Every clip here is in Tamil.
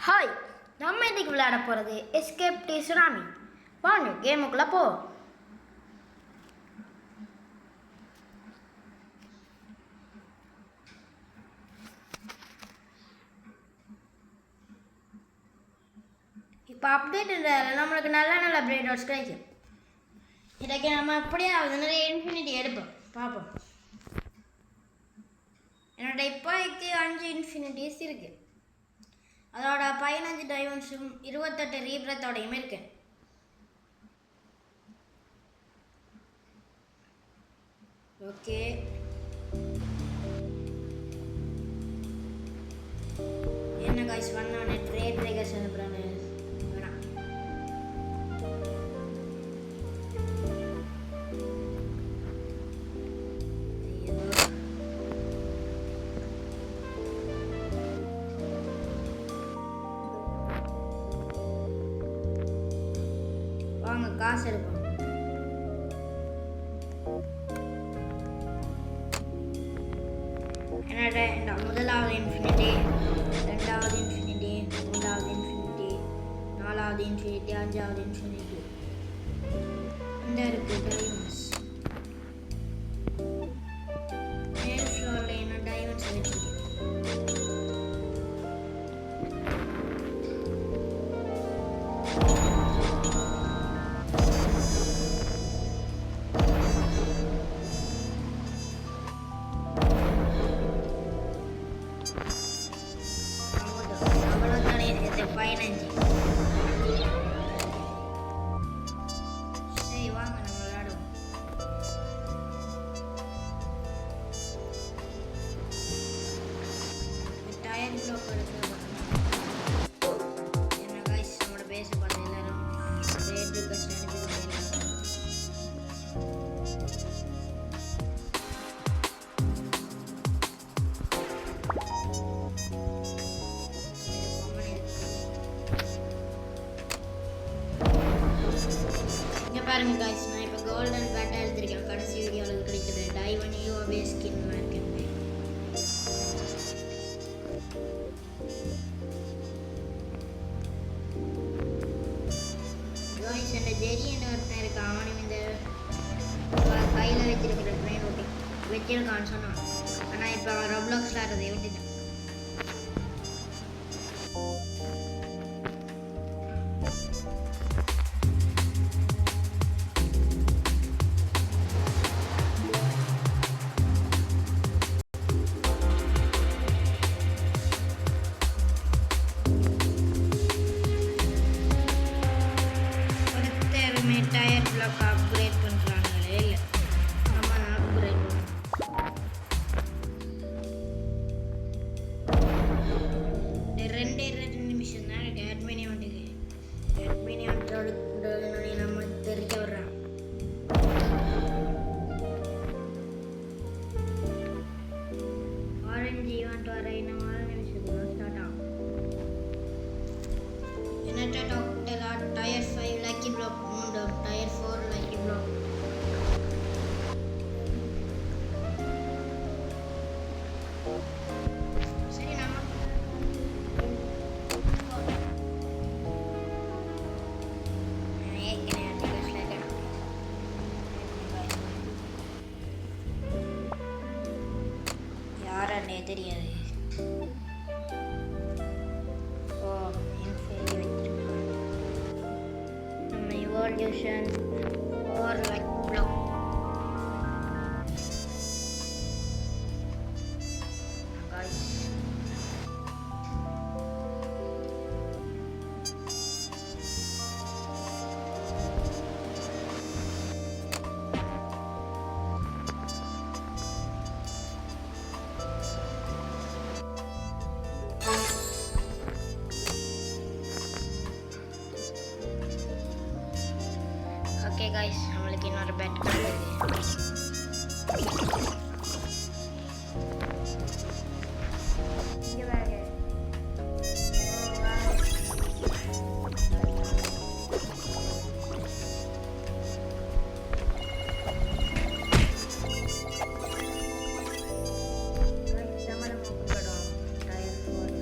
ஹாய், நம்ம இன்னைக்கு விளையாட போகிறது எஸ்கேப் tsunami. வாங்க கேமுக்குள்ளே போ. இப்போ அப்டேட் நம்மளுக்கு நல்ல பிளேட் டாட்ஸ் கிடைக்கும். இன்றைக்கி நம்ம அப்படியே நிறைய இன்ஃபினிட்டி எடுப்போம், பார்ப்போம். என்னோட இப்போதைக்கு 5 இன்ஃபினிட்டிஸ் இருக்குது. அதோட 15 டைமண்ட்ஸும் 28 ரீப்ரத்தோடையுமே இருக்கு. ஓகே, என்ன காய்ஸ் பண்ணானே ட்ரேட் பிரேக்கர்ஸ் அனுப்புறானு வேணாம். வாங்க காசு எடுப்போம். என்னோட முதலாவது இன்ஃபினிட்டி, ரெண்டாவது இன்ஃபினிட்டி, மூணாவது இன்ஃபினிட்டி, நாலாவது இன்ஃபினிட்டி, அஞ்சாவது இன்ஃபினிட்டி. இந்த இருக்கு டைமண்ட்ஸ். மேல் ஃப்ளோரில் என்ன டைமண்ட்ஸ் வச்சுருக்கேன். பாருங்க गाइस, நான் இப்போ கோல்டன் பேட்டா எடுத்துருக்கேன். கடைசி வீடியோவில் கிடைக்குது டைமண்ட் யூஏ ஸ்கின் இருக்கேன். गाइस என்ற ஜெரி என்ற ஒருத்தன் இருக்கான். அவனும் இந்த கையில் வச்சிருக்கிற ட்ரெயின் ஓட்டி வச்சிருக்கான்னு சொன்னான். ஆனால் இப்போ அவன் ரொப்ளாக்ஸில் அதை விட்டுட்டான். டயர் பிளாக் அப்கிரேட் பண்ணுறாங்களே, இல்லை நம்ம அப்கிரேட் ரெண்டு நிமிஷம் தான் எனக்கு அட்மினி வந்துக்கு. அட்மினி வந்து நம்ம தெரிஞ்ச வர்றான். ஆரஞ்சு ஈவெண்ட் வர இன்னும் 6 நிமிஷத்துக்கு ஸ்டார்ட் ஆகும். என்ன top tier 5 lucky block, tier 4 lucky block. சரி, நம்ம யாரன்னே தெரியாது. Evolution or like block. Guys, okay guys, நம்மளுக்கு இன்னொரு பேட் கிடைக்குது. இங்க வாங்க. गाइस, நம்ம ஓபன் பண்ணுவோம். டயர் 4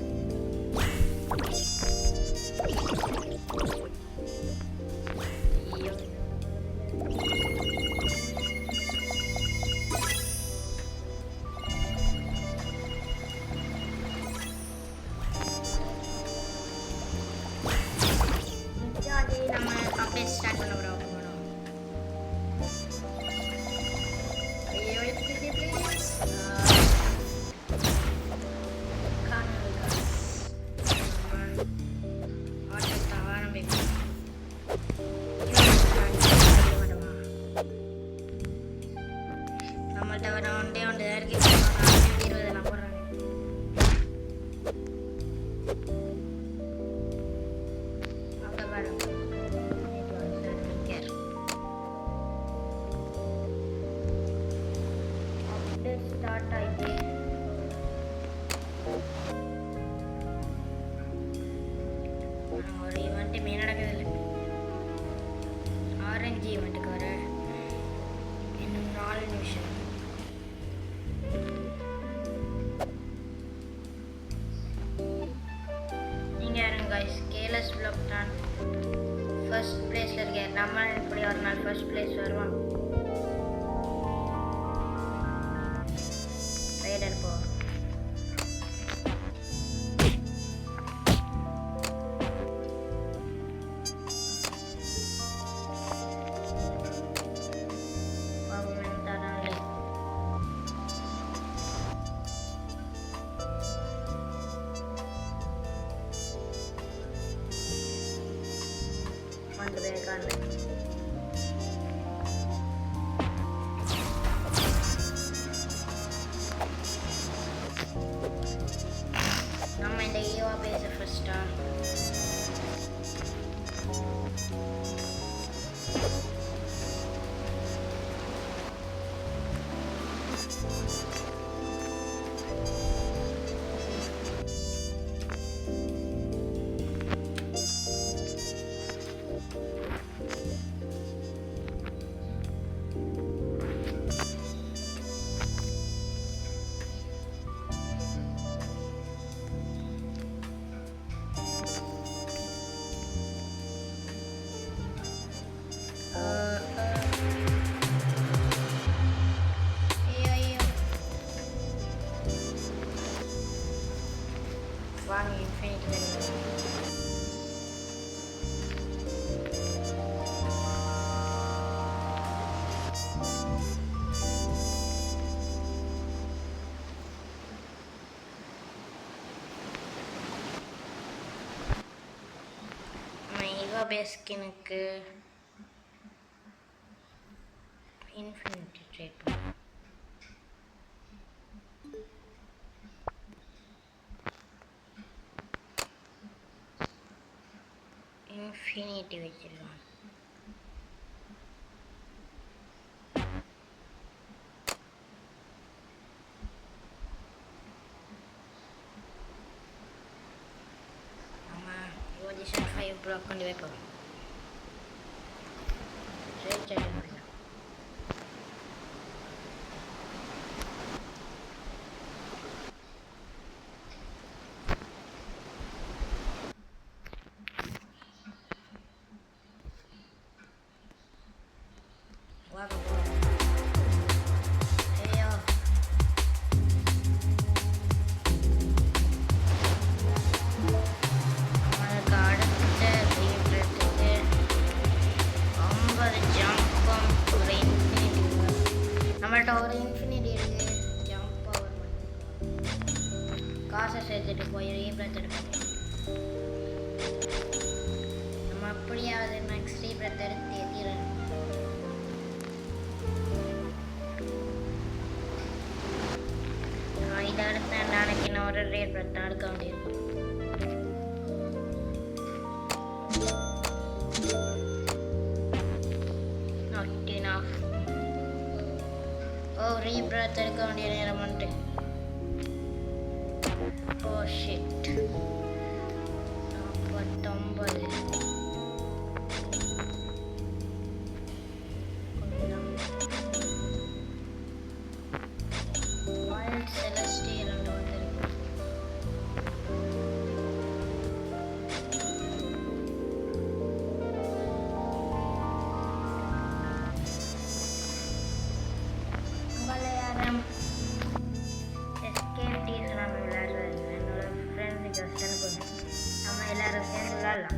அங்கே பாருங்க அப்டேட் ஸ்டார்ட் ஆயிட்டு ஒரு ஈவெண்ட்டுமே நடக்குதில்லை. ஆரஞ்சு ஈவெண்ட்டுக்கு வர இன்னும் 4 நிமிஷம். நீங்கள் யாருங்க கைஸ்? கேலஸ் பிளாக் தான் ஃபர்ஸ்ட் பிளேஸில் இருக்கேன். நம்ம இப்படி ஒரு நாள் ஃபர்ஸ்ட் பிளேஸ் வருவான். ரைடர் போ வந்து வேகாண்டு நம்ம இந்த ஈவா பேச ஃபர்ஸ்டா வாங்க இன்ஃபினிட்டி ஈவா பேஸ்கினுக்கு இன்ஃபினிட்டி ட்ரேட் இன்ஃபினிட்டி வச்சிடலாம். ஆமாம் பொசிஷன் 5 ப்ளாக் கொண்டு வைப்போம். ரைட் சைடு நம்மள்ட்ட ஒரு இன்ஃபினிட்டி இருக்கு. ஜம்ப் பவர் காசை சேர்த்துட்டு போய் ரீப்ரெத் எடுப்போம். நம்ம அப்படியாவது நெக்ஸ்ட் ரீப்ரெத் எடுத்து ஏற்றிடுறேன். இதை எடுத்த நாளைக்கு நான் ஒரு ரீப்ரெத் தான் எடுக்க வேண்டியிருக்கும். Not enough. Oh, ரீப்ரெத் எடுக்க வேண்டிய நேரம் வந்துட்டு. Oh shit. 49 வைல்ட் செலஸ்டியல் வந்து வந்திருக்கு. மலையாளம் எஸ்கேப் tsunami விளையாடுறது என்னோட ஃப்ரெண்ட்ஸுக்கு அனுப்புங்க. நம்ம எல்லாரும் சேர்ந்து விளையாடலாம்.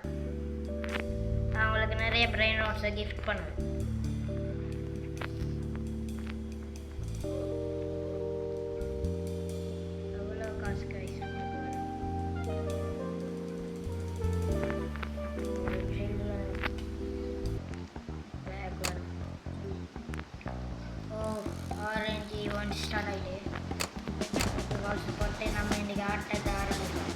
நான் உங்களுக்கு நிறைய பிரெயின் நோட்ஸை கிஃப்ட் பண்ணுவேன். எவ்வளோ காசு கைஸ்? ஆரஞ்சு ஈவெண்ட் ஸ்டார்ட் ஆகிட்டு போட்டு நம்ம இன்றைக்கி ஆட்டத்தை ஆரம்பிக்கலாம்.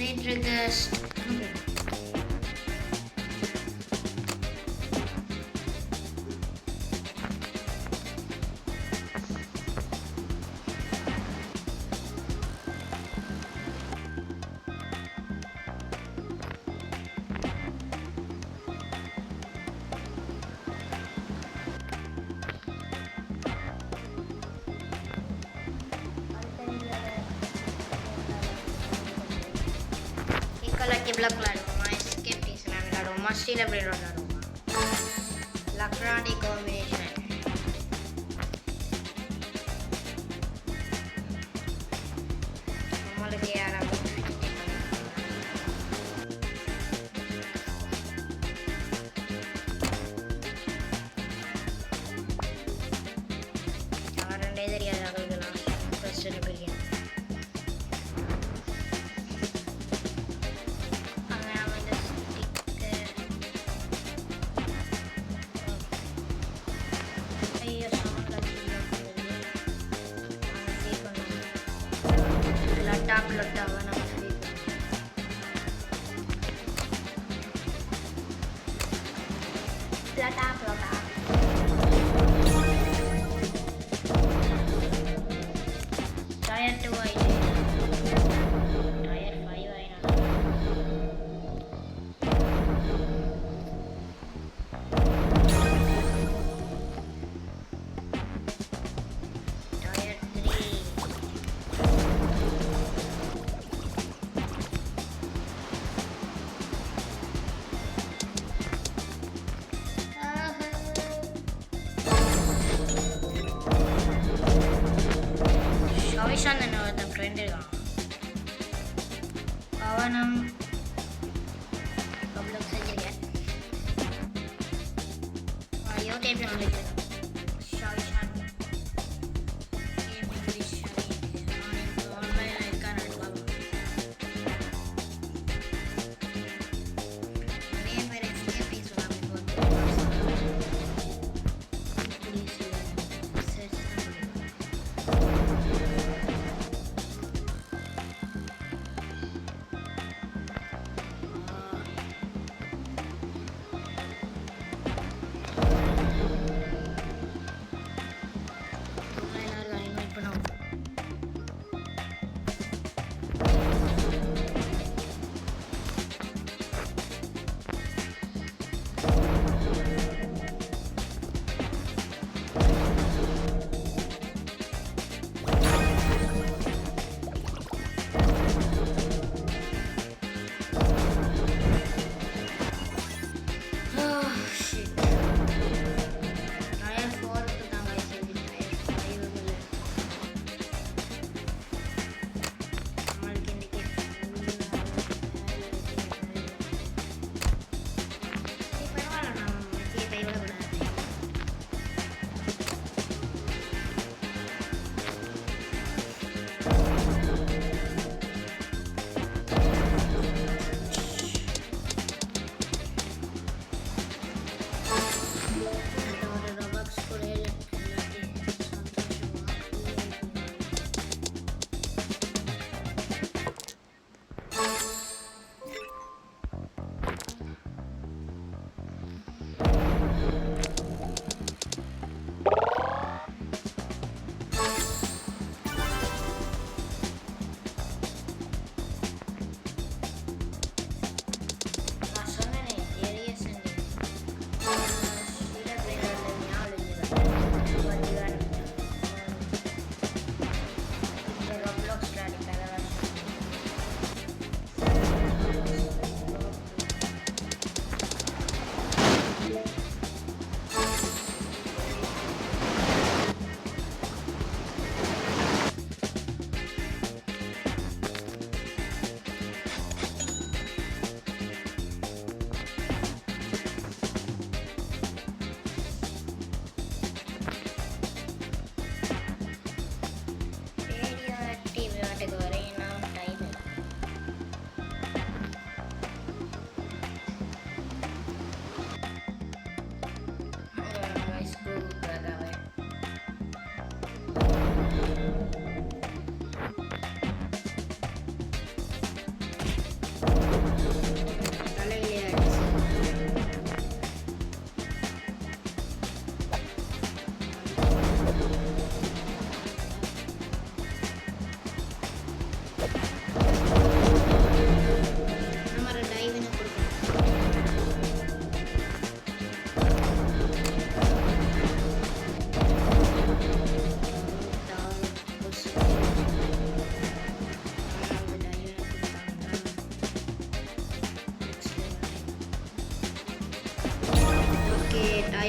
elite request. Lagi block laluan, escape di tsunami laluan, masih lebih laluan. Lakran di combination. Mama lagi arah. Jangan rendah dari arah kegelas. Question begini. Letak mana masih letak tier 2 aja tier 5 aja tier 3 Shawishan and the friend Kawanam public saja ya. Ayo tape yang lagi. Shawishan. Game English online icon at baba. Ini mere escape is one of the please search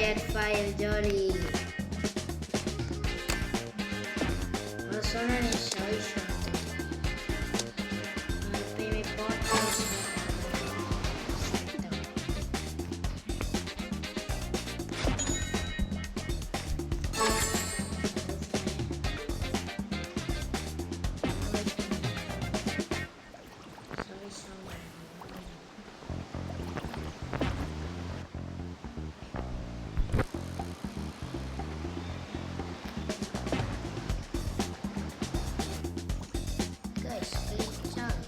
tier 5 jolly. Sono shy. Primi podcast. Guys, click done.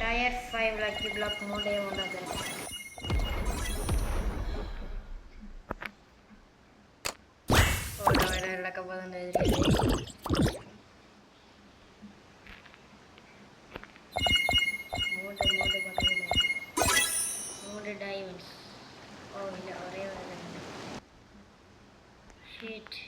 tier 5 lucky block மூடே உள்ளது. நடக்க போகுது மூணு டைமண்ட்ஸ். ஓ இல்லை ஒரே ஒரு ஷீட்.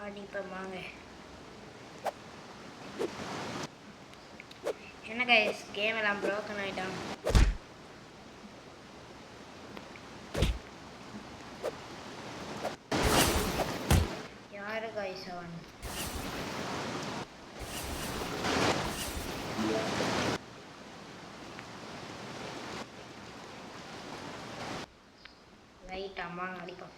அடிப்போம் வாங்க. என்ன கைஸ், கேம் எல்லாம் ப்ரோக்கன் ஆயிட்டான். யாரு கைஸ் அவன்? ரைட், அம்மா அடிப்போம்.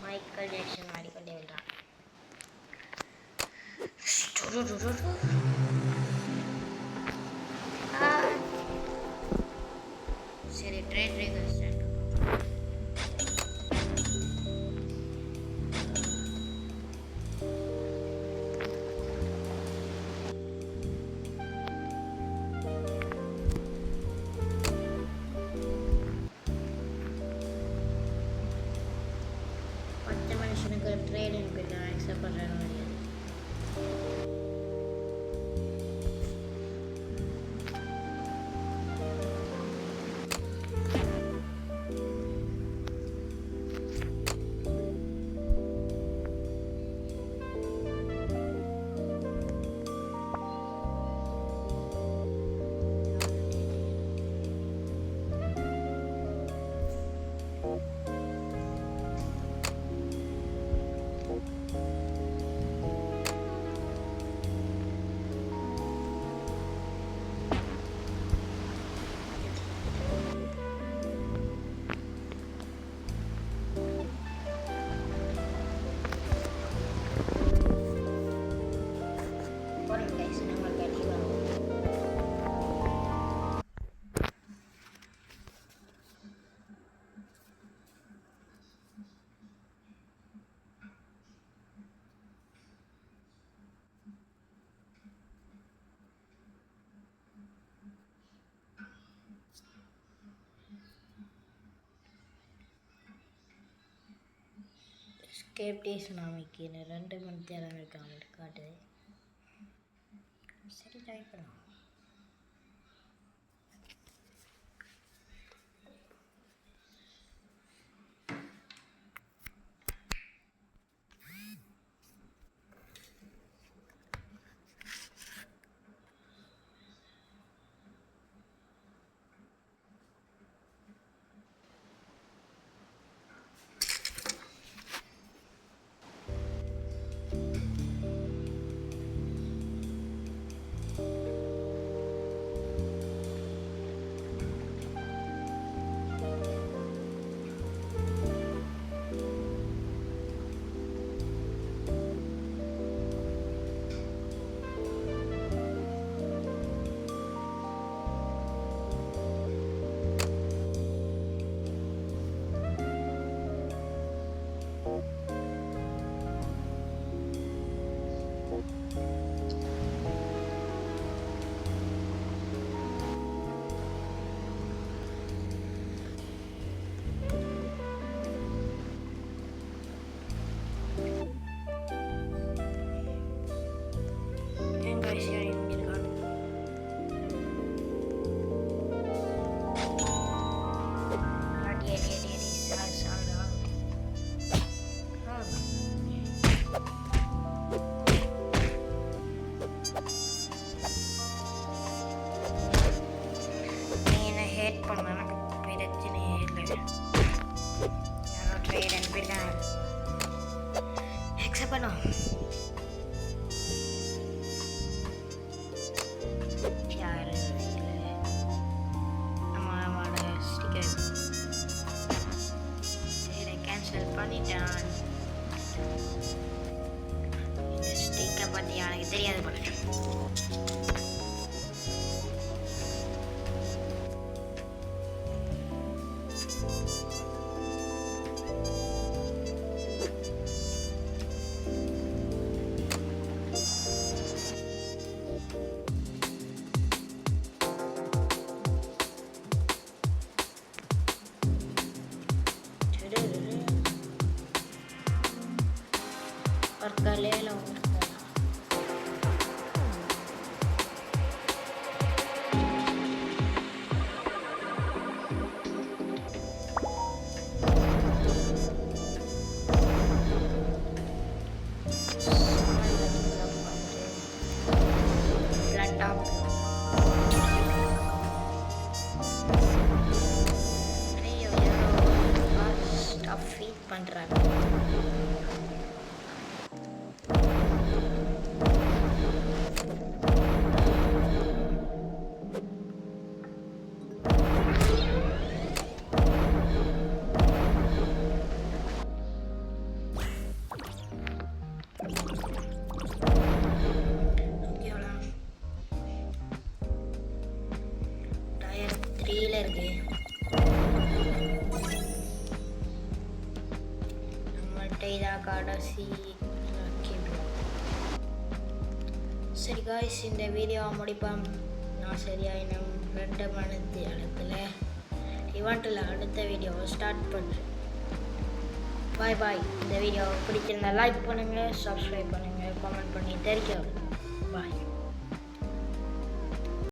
மைக்கேல் ஜாக்சன் ஆடிக்கொண்டே விடுறான். சரி, ட்ரெயின் ரேகர் ஸ்டார்ட். பத்து மனுஷனுக்கு ட்ரெயின் எனக்கு நான் அக்செப்ட் பண்ணுறேன். எஸ்கேப் tsunamiக்கு 2 மணி நேரம் இருக்காங்க காட்டுது. சரி, ட்ரை பண்ணலாம். பண்ணிட்டான். இந்த ஸ்டிக்கை பற்றி எனக்கு தெரியாது போல. Pergalelo. 3ல இருக்கு. நம்மள்ட்ட இதான் கடைசி. சரி காய்ஸ், இந்த வீடியோவை முடிப்போம். நான் சரியா இன்னும் 2 மணி நேரத்தில் இவன்ட்டில் அடுத்த வீடியோவை ஸ்டார்ட் பண்ணுறேன். பாய் பாய். இந்த வீடியோ பிடிச்சிருந்தா லைக் பண்ணுங்கள், சப்ஸ்கிரைப் பண்ணுங்கள், கமெண்ட் பண்ணி தெரிவிக்க. பாய்.